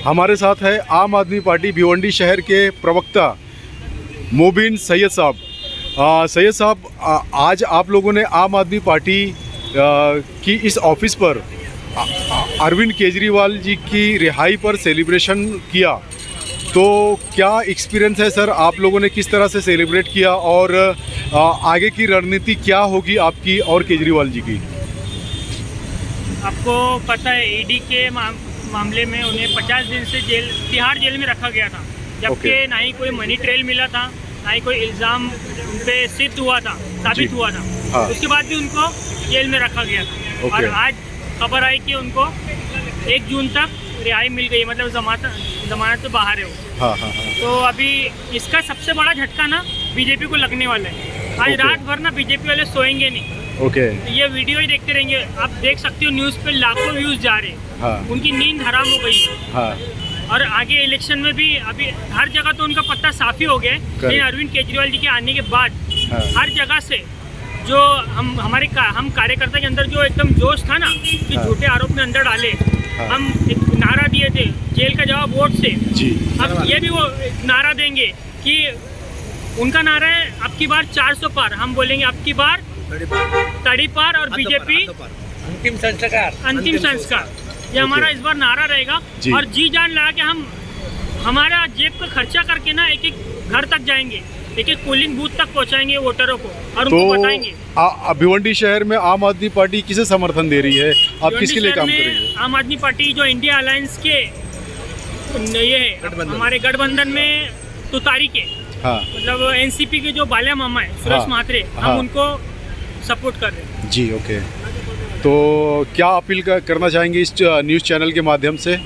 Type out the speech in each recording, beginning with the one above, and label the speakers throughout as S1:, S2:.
S1: हमारे साथ है आम आदमी पार्टी भिवंडी शहर के प्रवक्ता मोबिन सैयद साहब। सैयद साहब, आज आप लोगों ने आम आदमी पार्टी की इस ऑफिस पर अरविंद केजरीवाल जी की रिहाई पर सेलिब्रेशन किया, तो क्या एक्सपीरियंस है सर? आप लोगों ने किस तरह से सेलिब्रेट किया और आगे की रणनीति क्या होगी आपकी और केजरीवाल जी की?
S2: आपको पता है ईडी के मामले में उन्हें 50 दिन से तिहाड़ जेल में रखा गया था, जबकि ना ही कोई मनी ट्रेल मिला था, ना ही कोई इल्ज़ाम पे सिद्ध हुआ था, साबित हुआ था।
S1: हाँ।
S2: उसके बाद भी उनको जेल में रखा गया था। और आज खबर आई कि उनको 1 जून तक रिहाई मिल गई, मतलब जमानत तो बाहर है वो।
S1: हाँ हाँ हाँ।
S2: तो अभी इसका सबसे बड़ा झटका ना बीजेपी को लगने वाला है। आज रात भर ना बीजेपी वाले सोएंगे नहीं। ये वीडियो ही देखते रहेंगे। आप देख सकते हो न्यूज़ पे लाखों व्यूज़ जा रहे हैं।
S1: हाँ।
S2: उनकी नींद हराम हो गई है।
S1: हाँ।
S2: और आगे इलेक्शन में भी अभी हर जगह तो उनका पत्ता साफ ही हो गया है, लेकिन अरविंद केजरीवाल जी के आने के बाद हर जगह से जो हम कार्यकर्ता के अंदर जो एकदम जोश था ना कि झूठे आरोप में अंदर डाले, हम एक नारा दिए थे जेल का जवाब वोट से जी। अब ये भी वो नारा देंगे कि उनका नारा है अब की बार 400 पार, हम बोलेंगे अब की बार तड़ी पार और बीजेपी अंतिम संस्कार। ये हमारा इस बार नारा रहेगा। और जी जान लगा के हम हमारा जेब का खर्चा करके ना एक एक घर तक जाएंगे, एक एक पोलिंग बूथ तक पहुंचाएंगे वोटरों को और उनको बताएंगे।
S1: भिवंडी शहर में आम आदमी पार्टी किसे समर्थन दे रही है? आप किसके लिए काम करेंगे?
S2: आम आदमी पार्टी जो इंडिया अलायंस के ये है, हमारे गठबंधन में तुतारी के,
S1: हाँ।
S2: मतलब एनसीपी के जो बालिया मामा है सुरेश महात्रे, हम उनको सपोर्ट कर रहे हैं
S1: जी। ओके, तो क्या अपील करना चाहेंगे इस न्यूज़ चैनल के माध्यम से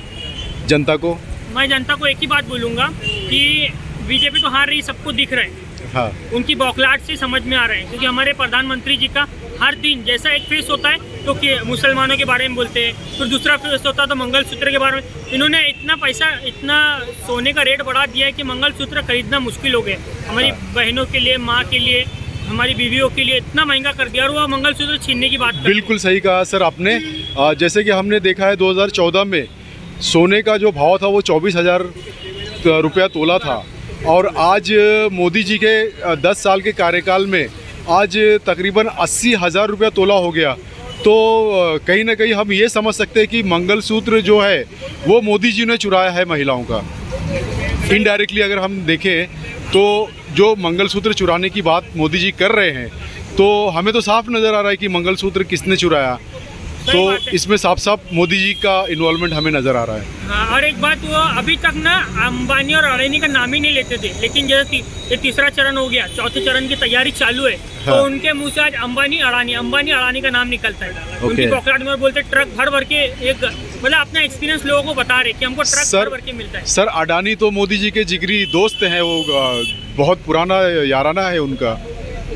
S1: जनता को?
S2: मैं जनता को एक ही बात बोलूँगा कि बीजेपी तो हार रही, सबको दिख रहा है।
S1: हाँ। उनकी
S2: बौखलाहट से समझ में आ रहा है, क्योंकि हमारे प्रधानमंत्री जी का हर दिन जैसा एक फेस होता है तो कि मुसलमानों के बारे में बोलते हैं, फिर दूसरा फेस होता है तो मंगलसूत्र के बारे में। इन्होंने इतना पैसा, इतना सोने का रेट बढ़ा दिया है कि मंगलसूत्र खरीदना मुश्किल हो गया। हमारी बहनों के लिए, माँ के लिए, हमारी बीवियों के लिए इतना महंगा कर दिया, और वो मंगलसूत्र छीनने की बात करते हैं।
S1: बिल्कुल सही कहा सर आपने। जैसे कि हमने देखा है 2014 में सोने का जो भाव था वो 24,000 रुपया तोला था, और आज मोदी जी के 10 साल के कार्यकाल में आज तकरीबन 80,000 रुपया तोला हो गया। तो कहीं ना कहीं हम ये समझ सकते हैं कि मंगलसूत्र जो है वो मोदी जी ने चुराया है महिलाओं का। इनडायरेक्टली अगर हम देखें तो जो मंगलसूत्र चुराने की बात मोदी जी कर रहे हैं, तो हमें तो साफ नज़र आ रहा है कि मंगलसूत्र किसने चुराया। तो इसमें साफ साफ मोदी जी का इन्वॉल्वमेंट हमें नज़र आ रहा है।
S2: हाँ, और एक बात, वो अभी तक ना अंबानी और अडानी का नाम ही नहीं लेते थे, लेकिन जैसे ये तीसरा चरण हो गया, चौथे चरण की तैयारी चालू है। हाँ। तो उनके मुंह से आज अंबानी अडानी का नाम निकलता है। उनकी पॉकेट में बोलते ट्रक भर के, एक मतलब अपना एक्सपीरियंस लोगों को बता रहे कि हमको ट्रक भर के मिलता है।
S1: सर, अडानी तो मोदी जी के जिगरी दोस्त हैं, वो बहुत पुराना याराना है उनका।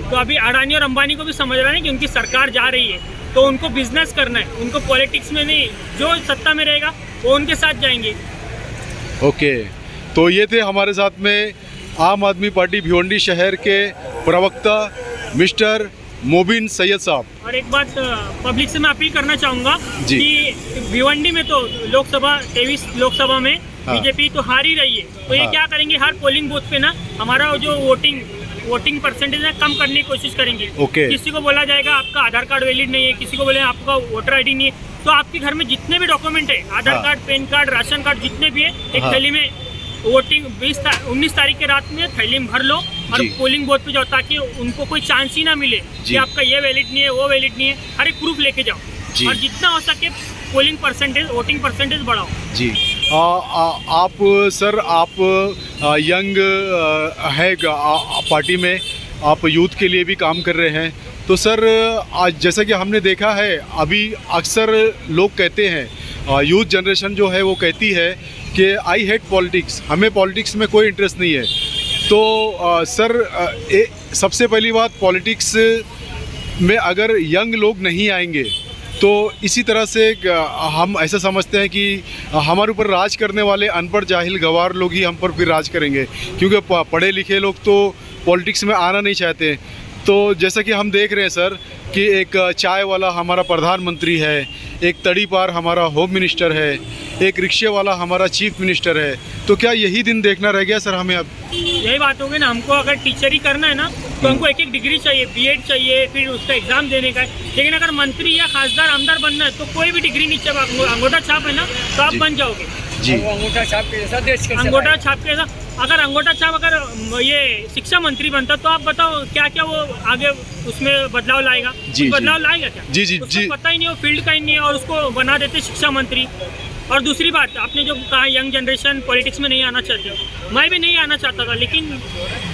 S2: तो अभी अडानी और अंबानी को भी समझ रहा है कि उनकी सरकार जा रही है, तो उनको बिजनेस करना है, उनको पॉलिटिक्स में नहीं, जो सत्ता में रहेगा वो उनके साथ जाएंगे।
S1: ओके, तो ये थे हमारे साथ में आम आदमी पार्टी भिवंडी शहर के प्रवक्ता मिस्टर मोबिन सैयद साहब।
S2: और एक बात पब्लिक से मैं अपील करना चाहूँगा कि भिवंडी में तो लोकसभा 23 लोकसभा में बीजेपी तो हार ही रही है, तो ये क्या करेंगे, हर पोलिंग बूथ पे ना हमारा जो वोटिंग परसेंटेज है कम करने की कोशिश करेंगे। किसी को बोला जाएगा आपका आधार कार्ड वैलिड नहीं है, किसी को बोले आपका वोटर आईडी नहीं है, तो आपके घर में जितने भी डॉक्यूमेंट है, Aadhaar card, PAN card, ration card, जितने भी है, एक थैली में वोटिंग 19 तारीख के रात में थैली में भर लो और पोलिंग बूथ पे जाओ, ताकि उनको कोई चांस ही ना मिले कि आपका ये वैलिड नहीं है, वो वैलिड नहीं है। हर एक प्रूफ लेके जाओ और जितना हो सके पोलिंग परसेंटेज, वोटिंग परसेंटेज बढ़ाओ जी।
S1: आप सर, आप यंग है पार्टी में, आप यूथ के लिए भी काम कर रहे हैं, तो सर आज जैसा कि हमने देखा है, अभी अक्सर लोग कहते हैं, यूथ जनरेशन जो है वो कहती है कि आई हेट पॉलिटिक्स, हमें पॉलिटिक्स में कोई इंटरेस्ट नहीं है। तो सर, सबसे पहली बात, पॉलिटिक्स में अगर यंग लोग नहीं आएंगे तो इसी तरह से हम ऐसा समझते हैं कि हमारे ऊपर राज करने वाले अनपढ़ जाहिल गवार लोग ही हम पर फिर राज करेंगे, क्योंकि पढ़े लिखे लोग तो पॉलिटिक्स में आना नहीं चाहते। तो जैसा कि हम देख रहे हैं सर कि एक चाय वाला हमारा प्रधानमंत्री है, एक तड़ी पार हमारा होम मिनिस्टर है, एक रिक्शे वाला हमारा चीफ मिनिस्टर है, तो क्या यही दिन देखना रह गया सर हमें अब?
S2: यही बात होगी ना, हमको अगर टीचर ही करना है ना तो हमको एक डिग्री चाहिए, बीएड चाहिए, फिर उसका एग्ज़ाम देने का है। लेकिन अगर मंत्री या खासदार आमदार बनना है तो कोई भी डिग्री नहीं चाहिए, अंगूठा छाप है ना तो आप बन जाओगे
S1: जी।
S3: अंगूठा छाप के जैसा देश कैसे
S2: अंगूठा छाप के साथ अगर अंगूठा छाप अगर ये शिक्षा मंत्री बनता तो आप बताओ क्या क्या वो आगे उसमें बदलाव लाएगा?
S1: जी,
S2: बदलाव लाएगा क्या?
S1: जी, जी,
S2: उसको
S1: जी।
S2: पता ही नहीं, वो फील्ड का ही नहीं है और उसको बना देते शिक्षा मंत्री। और दूसरी बात, आपने जो कहा यंग जनरेशन पॉलिटिक्स में नहीं आना चाहती, मैं भी नहीं आना चाहता था, लेकिन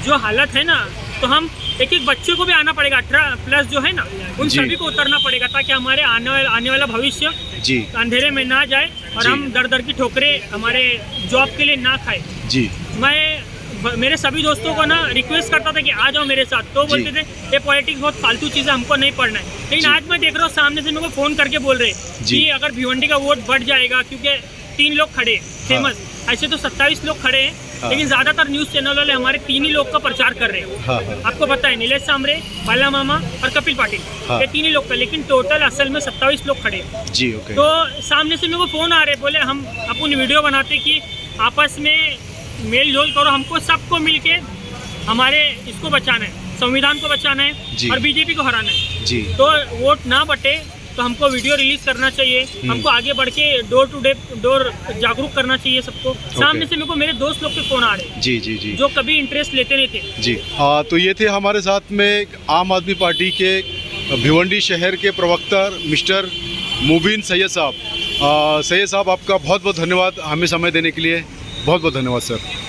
S2: जो हालत है ना तो हम एक एक बच्चे को भी आना पड़ेगा, 18+ जो है ना उन
S1: जी।
S2: सभी को उतरना पड़ेगा ताकि हमारे आने वाला भविष्य
S1: जी
S2: अंधेरे में ना जाए और
S1: जी।
S2: हम दर दर की ठोकरें हमारे जॉब के लिए ना खाए।
S1: जी
S2: मेरे सभी दोस्तों को ना रिक्वेस्ट करता था कि आ जाओ मेरे साथ, तो बोलते थे ये पॉलिटिक्स बहुत फालतू चीज़ है, हमको नहीं पढ़ना है। लेकिन
S1: जी।
S2: आज मैं देख रहा हूँ सामने से मेरे को फ़ोन करके बोल रहे
S1: जी।
S2: कि अगर भिवंडी का वोट बढ़ जाएगा, क्योंकि 3 लोग खड़े फेमस, ऐसे तो 27 लोग खड़े हैं,
S1: हाँ।
S2: लेकिन ज़्यादातर न्यूज़ चैनल वाले हमारे 3 ही लोग का प्रचार कर रहे हैं।
S1: हाँ, हाँ।
S2: आपको पता है, नीलेश सांबरे, बाला मामा और कपिल पाटिल,
S1: हाँ।
S2: ये 3 ही लोग का, लेकिन टोटल असल में 27 लोग खड़े हैं।
S1: जी ओके।
S2: तो सामने से मेरे को फ़ोन आ रहे, बोले हम अपन वीडियो बनाते कि आपस में मेल जोल करो, हमको सबको मिलके हमारे इसको बचाना है, संविधान को बचाना
S1: जी।
S2: है और बीजेपी को हराना है।
S1: जी
S2: तो वोट ना बटे तो हमको वीडियो रिलीज करना चाहिए, हमको आगे बढ़ के डोर टू डोर जागरूक करना चाहिए सबको। सामने से मेरे को मेरे दोस्त लोग के फ़ोन आ रहे हैं
S1: जी जी जी
S2: जो कभी इंटरेस्ट लेते नहीं थे।
S1: जी। तो ये थे हमारे साथ में आम आदमी पार्टी के भिवंडी शहर के प्रवक्ता मिस्टर मुबीन सैयद साहब। सैयद साहब, आपका बहुत बहुत धन्यवाद हमें समय देने के लिए, बहुत बहुत धन्यवाद सर।